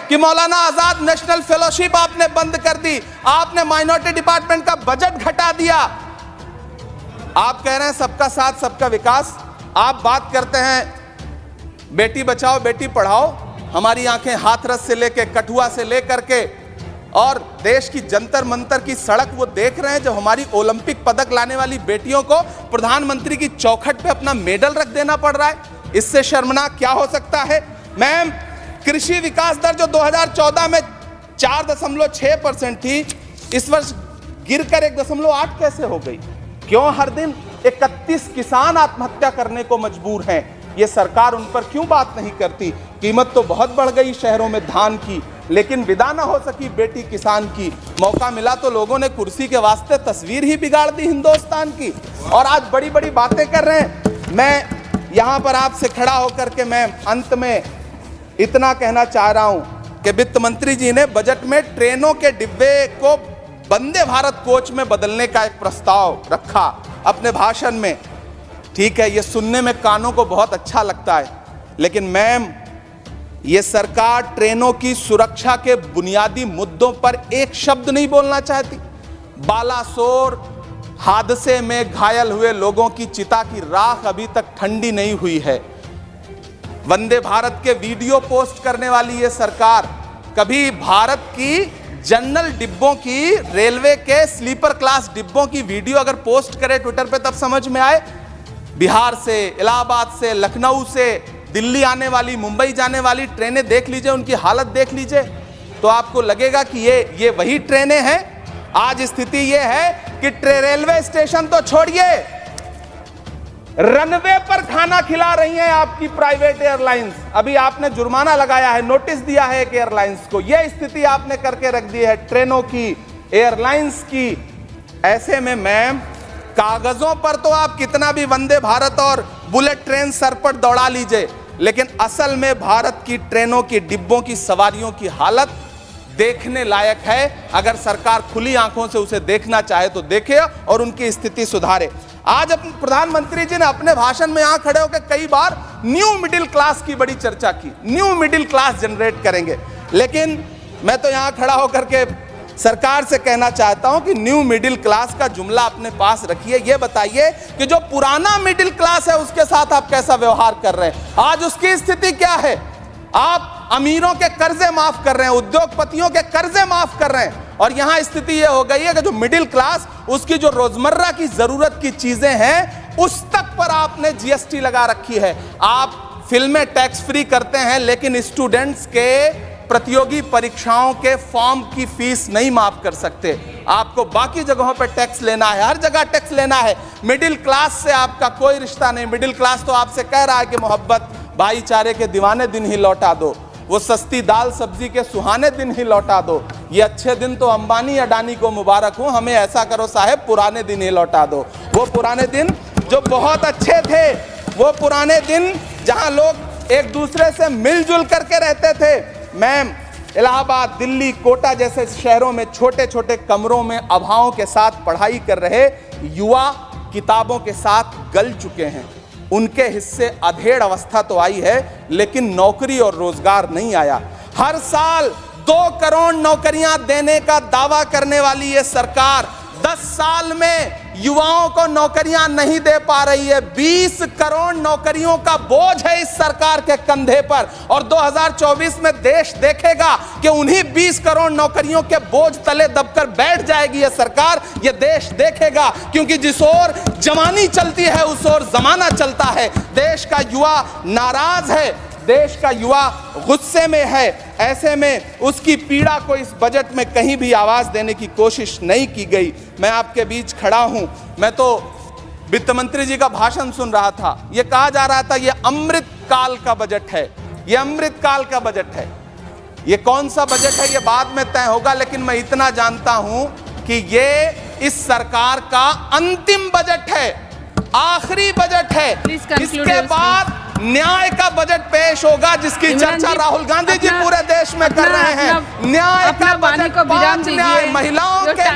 कि Maulana Azad national fellowship आपने बंद कर दी, आपने माइनॉरिटी डिपार्टमेंट का बजट घटा दिया। आप कह रहे हैं सबका साथ सबका विकास, आप बात करते हैं बेटी बचाओ बेटी पढ़ाओ। हमारी आंखें हाथरस से लेके कठुआ से लेकर के और देश की जंतर मंतर की सड़क वो देख रहे हैं, जब हमारी ओलंपिक पदक लाने वाली बेटियों को प्रधानमंत्री की चौखट पे अपना मेडल रख देना पड़ रहा है। इससे शर्मनाक क्या हो सकता है। मैम, कृषि विकास दर जो 2014 में 4.6% थी, इस वर्ष गिरकर 1.8 कैसे हो गई? क्यों हर दिन 31 किसान आत्महत्या करने को मजबूर हैं? ये सरकार उन पर क्यों बात नहीं करती? कीमत तो बहुत बढ़ गई शहरों में धान की, लेकिन विदा ना हो सकी बेटी किसान की। मौका मिला तो लोगों ने कुर्सी के वास्ते तस्वीर ही बिगाड़ दी हिंदुस्तान की, और आज बड़ी बड़ी बातें कर रहे हैं। मैं यहां पर आपसे खड़ा होकर के मैं अंत में इतना कहना चाह रहा हूं कि वित्त मंत्री जी ने बजट में ट्रेनों के डिब्बे को वंदे भारत कोच में बदलने का एक प्रस्ताव रखा अपने भाषण में। ठीक है, ये सुनने में कानों को बहुत अच्छा लगता है, लेकिन मैम, ये सरकार ट्रेनों की सुरक्षा के बुनियादी मुद्दों पर एक शब्द नहीं बोलना चाहती। बालासोर हादसे में घायल हुए लोगों की चिता की राख अभी तक ठंडी नहीं हुई है। वंदे भारत के वीडियो पोस्ट करने वाली ये सरकार कभी भारत की जनरल डिब्बों की, रेलवे के स्लीपर क्लास डिब्बों की वीडियो अगर पोस्ट करे ट्विटर पे तब समझ में आए। बिहार से, इलाहाबाद से, लखनऊ से दिल्ली आने वाली, मुंबई जाने वाली ट्रेनें देख लीजिए, उनकी हालत देख लीजिए, तो आपको लगेगा कि ये वही ट्रेनें हैं। आज स्थिति ये है कि रेलवे स्टेशन तो छोड़िए, रनवे पर खाना खिला रही हैं आपकी प्राइवेट एयरलाइंस। अभी आपने जुर्माना लगाया है, नोटिस दिया है एक एयरलाइंस को। यह स्थिति आपने करके रख दी है ट्रेनों की, एयरलाइंस की। ऐसे में मैम, कागजों पर तो आप कितना भी वंदे भारत और बुलेट ट्रेन सर पर दौड़ा लीजिए, लेकिन असल में भारत की ट्रेनों की डिब्बों की सवारियों की हालत देखने लायक है। अगर सरकार खुली आंखों से उसे देखना चाहे तो देखे और उनकी स्थिति सुधारे। आज अपने प्रधानमंत्री जी ने अपने भाषण में यहां खड़े होकर कई बार न्यू मिडिल क्लास की बड़ी चर्चा की, न्यू मिडिल क्लास जनरेट करेंगे। लेकिन मैं तो यहां खड़ा होकर के सरकार से कहना चाहता हूं कि न्यू मिडिल क्लास का जुमला अपने पास रखिए। यह बताइए कि जो पुराना मिडिल क्लास है उसके साथ आप कैसा व्यवहार कर रहे हैं। आज उसकी स्थिति क्या है? आप अमीरों के कर्जे माफ कर रहे हैं, उद्योगपतियों के कर्जे माफ कर रहे हैं, और यहां स्थिति यह हो गई है कि जो मिडिल क्लास, उसकी जो रोजमर्रा की जरूरत की चीजें हैं उस तक पर आपने जीएसटी लगा रखी है। आप फिल्में टैक्स फ्री करते हैं, लेकिन स्टूडेंट्स के प्रतियोगी परीक्षाओं के फॉर्म की फीस नहीं माफ कर सकते। आपको बाकी जगहों पर टैक्स लेना है, हर जगह टैक्स लेना है। मिडिल क्लास से आपका कोई रिश्ता नहीं। मिडिल क्लास तो आपसे कह रहा है कि मोहब्बत, भाईचारे के दीवाने दिन ही लौटा दो, वो सस्ती दाल सब्जी के सुहाने दिन ही लौटा दो। ये अच्छे दिन तो अंबानी अडानी को मुबारक हो, हमें ऐसा करो साहब, पुराने दिन ही लौटा दो। वो पुराने दिन जो बहुत अच्छे थे, वो पुराने दिन जहां लोग एक दूसरे से मिलजुल करके रहते थे। मैम, इलाहाबाद, दिल्ली, कोटा जैसे शहरों में छोटे छोटे कमरों में अभावों के साथ पढ़ाई कर रहे युवा किताबों के साथ गल चुके हैं। उनके हिस्से अधेड़ अवस्था तो आई है, लेकिन नौकरी और रोजगार नहीं आया। हर साल 2 करोड़ नौकरियां देने का दावा करने वाली ये सरकार 10 साल में युवाओं को नौकरियां नहीं दे पा रही है। 20 करोड़ नौकरियों का बोझ है इस सरकार के कंधे पर, और 2024 में देश देखेगा कि उन्हीं 20 करोड़ नौकरियों के बोझ तले दबकर बैठ जाएगी यह सरकार। यह देश देखेगा, क्योंकि जिस ओर जवानी चलती है उस ओर जमाना चलता है। देश का युवा नाराज है, देश का युवा गुस्से में है। ऐसे में उसकी पीड़ा को इस बजट में कहीं भी आवाज देने की कोशिश नहीं की गई। मैं आपके बीच खड़ा हूं, मैं तो वित्त मंत्री जी का भाषण सुन रहा था। यह कहा जा रहा था ये अमृत काल का बजट है, ये अमृत काल का बजट है। ये कौन सा बजट है ये बाद में तय होगा, लेकिन मैं इतना जानता हूं कि ये इस सरकार का अंतिम बजट है, आखिरी बजट है। इसके बाद न्याय का बजट पेश होगा, जिसकी चर्चा राहुल गांधी जी पूरे देश में कर रहे हैं। न्याय का बजट, 5 न्याय, महिलाओं के